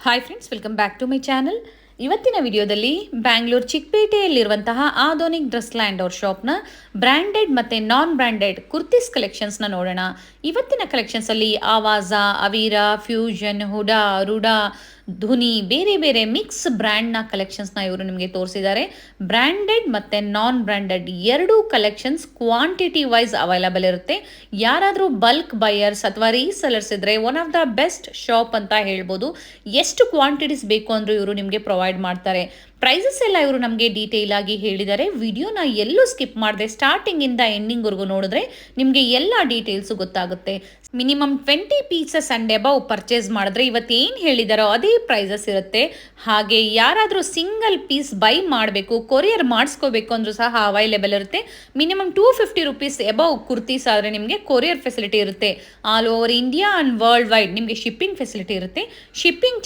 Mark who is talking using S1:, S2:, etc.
S1: Hi friends, welcome back to my channel. ಇವತ್ತಿನ ವಿಡಿಯೋದಲ್ಲಿ ಬ್ಯಾಂಗ್ಳೂರ್ ಚಿಕ್ಕಪೇಟೆಯಲ್ಲಿರುವಂತಹ ಆಧೋನಿಕ್ ಡ್ರೆಸ್ ಲ್ಯಾಂಡ್ ಅವ್ರ ಶಾಪ್ನ ಬ್ರ್ಯಾಂಡೆಡ್ ಮತ್ತು ನಾನ್ ಬ್ರ್ಯಾಂಡೆಡ್ ಕುರ್ತೀಸ್ ಕಲೆಕ್ಷನ್ಸ್ನ ನೋಡೋಣ. ಇವತ್ತಿನ ಕಲೆಕ್ಷನ್ಸಲ್ಲಿ ಆವಾಜಾ, ಅವೀರಾ, ಫ್ಯೂಷನ್, ಹುಡಾ, ರುಡಾ, ಧುನಿ, ಬೇರೆ ಬೇರೆ ಮಿಕ್ಸ್ ಬ್ರ್ಯಾಂಡ್ನ ಕಲೆಕ್ಷನ್ಸ್ನ ಇವರು ನಿಮಗೆ ತೋರಿಸಿದ್ದಾರೆ. ಬ್ರ್ಯಾಂಡೆಡ್ ಮತ್ತು ನಾನ್ ಬ್ರ್ಯಾಂಡೆಡ್ ಎರಡೂ ಕಲೆಕ್ಷನ್ಸ್ ಕ್ವಾಂಟಿಟಿ ವೈಸ್ ಅವೈಲಬಲ್ ಇರುತ್ತೆ. ಯಾರಾದರೂ ಬಲ್ಕ್ ಬೈಯರ್ಸ್ ಅಥವಾ ರೀಸೆಲರ್ಸ್ ಇದ್ದರೆ one of the best shop ಅಂತ ಹೇಳ್ಬೋದು. ಎಷ್ಟು ಕ್ವಾಂಟಿಟೀಸ್ ಬೇಕು ಅಂದರೂ ಇವರು ನಿಮಗೆ ಪ್ರೊವೈಡ್ ಮಾಡ್ತಾರೆ. ಪ್ರೈಸಸ್ ಎಲ್ಲ ಇವರು ನಮಗೆ ಡೀಟೇಲ್ ಆಗಿ ಹೇಳಿದ್ದಾರೆ. ವಿಡಿಯೋನ ಎಲ್ಲೂ ಸ್ಕಿಪ್ ಮಾಡದೆ ಸ್ಟಾರ್ಟಿಂಗಿಂದ ಎಂಡಿಂಗ್ವರೆಗೂ ನೋಡಿದ್ರೆ ನಿಮಗೆ ಎಲ್ಲ ಡೀಟೇಲ್ಸು ಗೊತ್ತಾಗುತ್ತೆ. Minimum 20 pieces and above purchase ಮಾಡಿದ್ರೆ ಇವತ್ತೇನು ಹೇಳಿದಾರೋ ಅದೇ ಪ್ರೈಸಸ್ ಇರುತ್ತೆ. ಹಾಗೆ ಯಾರಾದರೂ ಸಿಂಗಲ್ ಪೀಸ್ ಬೈ ಮಾಡಬೇಕು, ಕೊರಿಯರ್ ಮಾಡಿಸ್ಕೋಬೇಕು ಅಂದರೂ ಸಹ ಅವೈಲೇಬಲ್ ಇರುತ್ತೆ. ಮಿನಿಮಮ್ 250 ರುಪೀಸ್ ಅಬವ್ ಕುರ್ತೀಸ್ ಆದರೆ ನಿಮಗೆ ಕೊರಿಯರ್ ಫೆಸಿಲಿಟಿ ಇರುತ್ತೆ. All over India and world wide ನಿಮಗೆ ಶಿಪ್ಪಿಂಗ್ ಫೆಸಿಲಿಟಿ ಇರುತ್ತೆ. ಶಿಪ್ಪಿಂಗ್